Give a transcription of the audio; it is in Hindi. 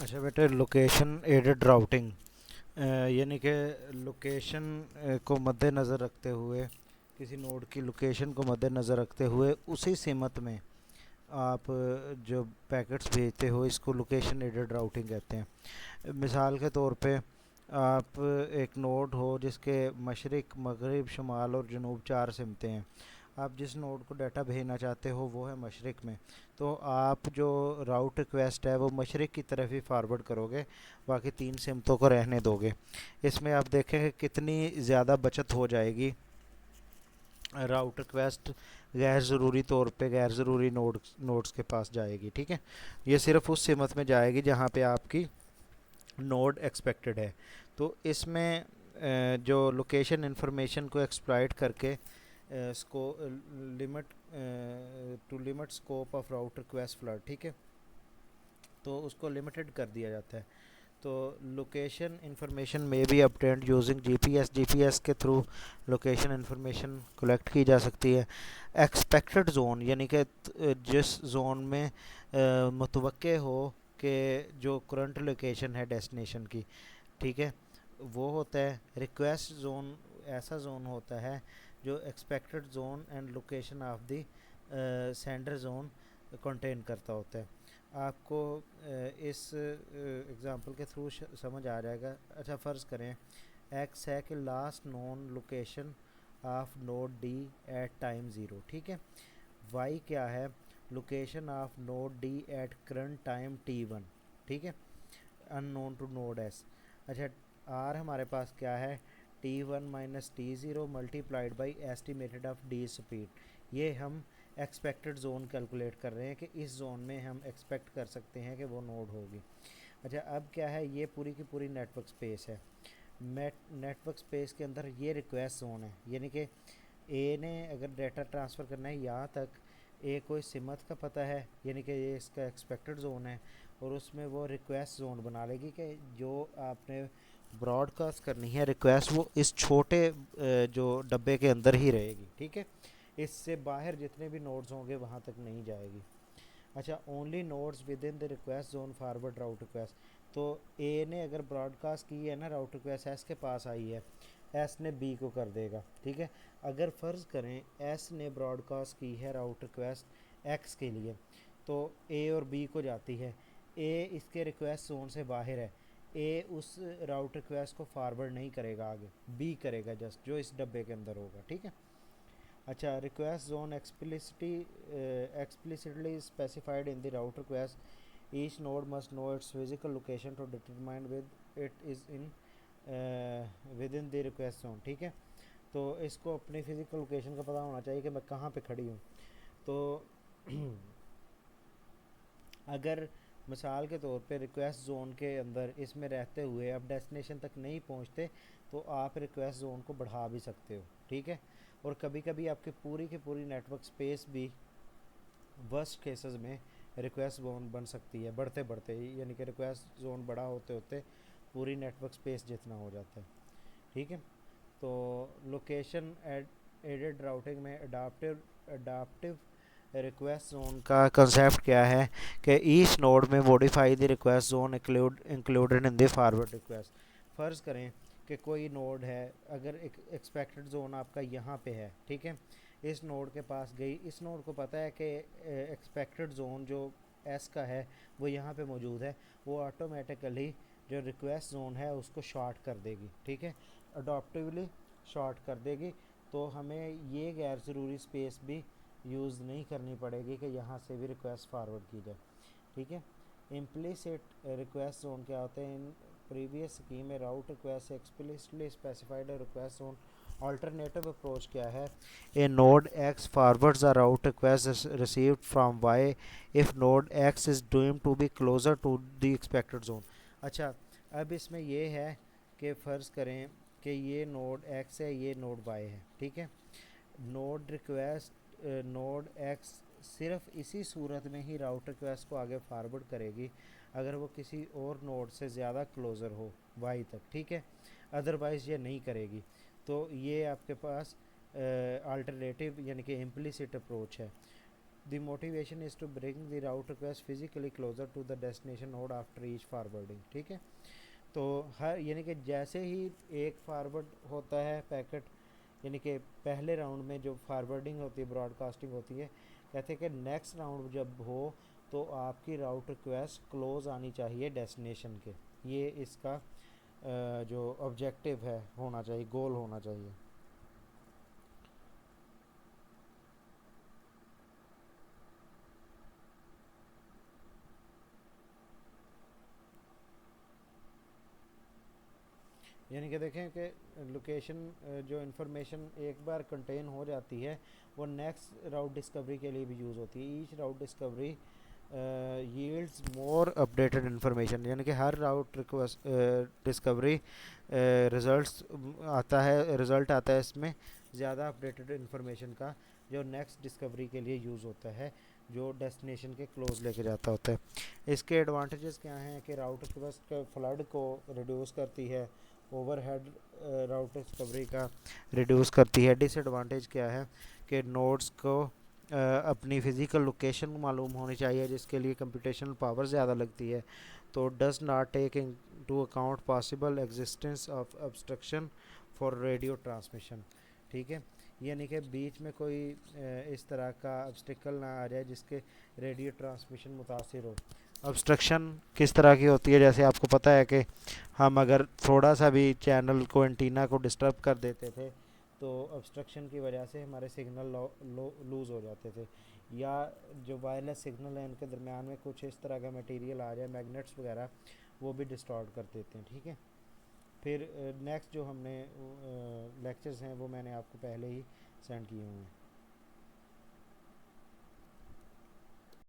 अच्छा बेटे, लोकेशन एडेड राउटिंग यानी कि लोकेशन को मद्देनज़र रखते हुए, किसी नोड की लोकेशन को मद्देनज़र रखते हुए उसी सीमत में आप जो पैकेट्स भेजते हो, इसको लोकेशन एडेड राउटिंग कहते हैं। मिसाल के तौर पे आप एक नोड हो जिसके मशरिक़, मगरिब, शुमाल और जनूब 4 सिमतें हैं। आप जिस नोड को डाटा भेजना चाहते हो वो है मशरिक़ में, तो आप जो राउट रिक्वेस्ट है वो मशरिक़ की तरफ ही फारवर्ड करोगे, बाकी 3 सिमतों को रहने दोगे। इसमें आप देखेंगे कितनी ज़्यादा बचत हो जाएगी। राउट रिक्वेस्ट गैर ज़रूरी तौर पे गैर ज़रूरी नोड्स के पास जाएगी। ठीक है, ये सिर्फ उस सिमत में जाएगी जहाँ पे आपकी नोड एक्सपेक्टेड है। तो इसमें जो लोकेशन इंफॉर्मेशन को एक्सप्लॉइट करके इसको limit to limit scope of route request flood, ठीक है, तो उसको लिमिटेड कर दिया जाता है। तो लोकेशन इंफॉर्मेशन में भी अपडेट यूजिंग जीपीएस के थ्रू लोकेशन इंफॉर्मेशन कलेक्ट की जा सकती है। एक्सपेक्टेड जोन यानी कि जिस जोन में मुतवक्के हो कि जो करंट लोकेशन है डेस्टिनेशन की, ठीक है, वो होता है। रिक्वेस्ट जोन ऐसा जोन होता है जो expected zone and location of the sender zone contain करता होता है। आपको इस एग्ज़ाम्पल के थ्रू समझ आ जाएगा। अच्छा, फ़र्ज़ करें एक्स है कि last known location of node D at time zero, ठीक है। वाई क्या है? Location of node D at current time T one, ठीक है, अननोन टू नोड एस। अच्छा, आर हमारे पास क्या है? T one minus T zero multiplied by estimated of D speed. ये हम एक्सपेक्टेड जोन कैलकुलेट कर रहे हैं कि इस जोन में हम एक्सपेक्ट कर सकते हैं कि वो नोड होगी। अच्छा, अब क्या है? ये पूरी की पूरी नेटवर्क स्पेस है। नेटवर्क स्पेस के अंदर ये रिक्वेस्ट जोन है, यानी कि ए ने अगर डाटा ट्रांसफ़र करना है यहाँ तक, ए कोई सिमत का पता है, यानी कि ये इसका एक्सपेक्टेड जोन है, और उसमें वो रिक्वेस्ट जोन बना लेगी कि जो आपने ब्रॉडकास्ट करनी है रिक्वेस्ट, वो इस छोटे जो डब्बे के अंदर ही रहेगी। ठीक है, इससे बाहर जितने भी नोड्स होंगे वहाँ तक नहीं जाएगी। अच्छा, only nodes with in the request zone forward route request. तो ए ने अगर ब्रॉडकास्ट की है ना, राउट रिक्वेस्ट एस के पास आई है, एस ने बी को कर देगा। ठीक है, अगर फ़र्ज़ करें एस ने ब्रॉडकास्ट की है राउट रिक्वेस्ट एक्स के लिए, तो ए और बी को जाती है। ए इसके रिक्वेस्ट जोन से बाहर है, ए उस राउट रिक्वेस्ट को फॉरवर्ड नहीं करेगा आगे, बी करेगा जस्ट, जो इस डब्बे के अंदर होगा। ठीक है। अच्छा, request zone explicitly specified in the route request. Each node must know its physical location to determine with it is in within the request zone। ठीक है, तो इसको अपनी फिजिकल लोकेशन का पता होना चाहिए कि मैं कहाँ पे खड़ी हूँ। तो अगर मिसाल के तौर पे रिक्वेस्ट ज़ोन के अंदर इसमें रहते हुए आप डेस्टिनेशन तक नहीं पहुँचते, तो आप रिक्वेस्ट ज़ोन को बढ़ा भी सकते हो। ठीक है, और कभी कभी आपकी पूरी की पूरी नेटवर्क स्पेस भी वर्स्ट केसेस में रिक्वेस्ट जोन बन सकती है, बढ़ते बढ़ते ही, यानी कि रिक्वेस्ट जोन बड़ा होते होते पूरी नेटवर्क स्पेस जितना हो जाता है। ठीक है, तो लोकेशन एडेड राउटिंग में अडाप्टिव रिक्वेस्ट जोन का कंसेप्ट क्या है कि ईच नोड में modify the request zone included in the forward request. फ़र्ज़ करें कि कोई नोड है, अगर एक एक्सपेक्टेड जोन आपका यहाँ पे है, ठीक है, इस नोड के पास गई, इस नोड को पता है कि एक्सपेक्टेड जोन जो एस का है वो यहाँ पे मौजूद है, वो ऑटोमेटिकली जो रिक्वेस्ट जोन है उसको शॉर्ट कर देगी। ठीक है, अडोप्टिवली शॉर्ट कर देगी, तो हमें ये गैर ज़रूरी स्पेस भी यूज़ नहीं करनी पड़ेगी कि यहाँ से भी रिक्वेस्ट फॉरवर्ड की जाए। ठीक है, इम्प्लिसिट रिक्वेस्ट जोन क्या होते हैं? इन प्रीवियस स्कीम में route request explicitly specified request zone. Alternative approach क्या है? A node X forwards a route request received from Y if node X is doomed to be closer to the expected zone. अच्छा, अब इसमें ये है कि फ़र्ज़ करें कि ये नोड एक्स है, ये नोड वाई है। ठीक है, नोड रिक्वेस्ट नोड एक्स सिर्फ इसी सूरत में ही राउट रिक्वेस्ट को आगे फारवर्ड करेगी अगर वो किसी और नोड से ज़्यादा क्लोज़र हो वाई तक। ठीक है, अदरवाइज़ ये नहीं करेगी। तो ये आपके पास अल्टरनेटिव यानी कि इम्प्लिसिट अप्रोच है। The motivation is to bring the route request physically closer to the destination node after each forwarding. ठीक है, तो हर यानी कि जैसे ही एक फॉरवर्ड होता है पैकेट, यानी कि पहले राउंड में जो फारवर्डिंग होती है, ब्रॉडकास्टिंग होती है, कहते हैं कि नेक्स्ट राउंड जब हो तो आपकी राउट रिक्वेस्ट क्लोज आनी चाहिए डेस्टिनेशन के। ये इसका जो ऑब्जेक्टिव है होना चाहिए, गोल होना चाहिए। यानी कि देखें कि लोकेशन जो इन्फॉर्मेशन एक बार कंटेन हो जाती है वो नेक्स्ट राउट डिस्कवरी के लिए भी यूज़ होती है। Each route discovery yields more updated information, यानी कि हर route request discovery results result आता है इसमें ज़्यादा अपडेटेड इन्फॉर्मेशन का, जो नेक्स्ट डिस्कवरी के लिए यूज़ होता है, जो डेस्टिनेशन के क्लोज लेके जाता होता है। इसके एडवांटेजेस क्या हैं कि राउट रिक्वेस्ट फ्लड को रिड्यूस करती है, ओवरहेड राउट डिस्कवरी का रिड्यूस करती है। डिसएडवांटेज क्या है कि नोड्स को अपनी फ़िज़िकल लोकेशन मालूम होनी चाहिए, जिसके लिए कंप्यूटेशनल पावर ज़्यादा लगती है। तो does not take into account possible existence of obstruction for radio transmission. ठीक है, यानी कि बीच में कोई इस तरह का ऑब्स्टिकल ना आ जाए जिसके रेडियो ट्रांसमिशन मुतासिर हो। ऑब्स्ट्रक्शन किस तरह की होती है, जैसे आपको पता है कि हम अगर थोड़ा सा भी चैनल को, एंटीना को डिस्टर्ब कर देते थे तो ऑब्स्ट्रक्शन की वजह से हमारे सिग्नल लूज़ हो जाते थे, या जो वायरलेस सिग्नल है उनके दरमियान में कुछ इस तरह का मटेरियल आ जाए, मैग्नेट्स वगैरह, वो भी डिस्टॉर्ट कर देते हैं। ठीक है, फिर नेक्स्ट जो हमने लेक्चर्स हैं वो मैंने आपको पहले ही सेंड किए हुए हैं।